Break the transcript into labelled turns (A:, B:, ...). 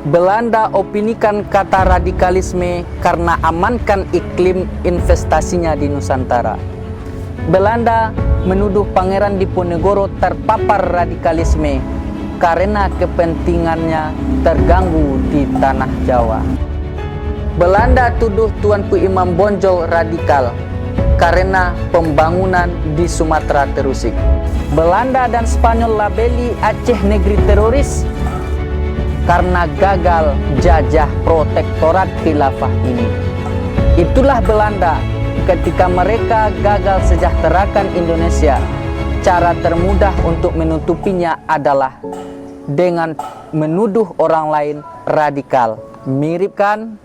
A: Belanda opinikan kata radikalisme karena amankan iklim investasinya di Nusantara. Belanda menuduh Pangeran Diponegoro terpapar radikalisme karena kepentingannya terganggu di tanah Jawa. Belanda tuduh Tuanku Imam Bonjol radikal karena pembangunan di Sumatera terusik. Belanda dan Spanyol labeli Aceh negeri teroris karena gagal jajah protektorat khilafah ini. Itulah Belanda ketika mereka gagal sejahterakan Indonesia. Cara termudah untuk menutupinya adalah dengan menuduh orang lain radikal. Mirip kan?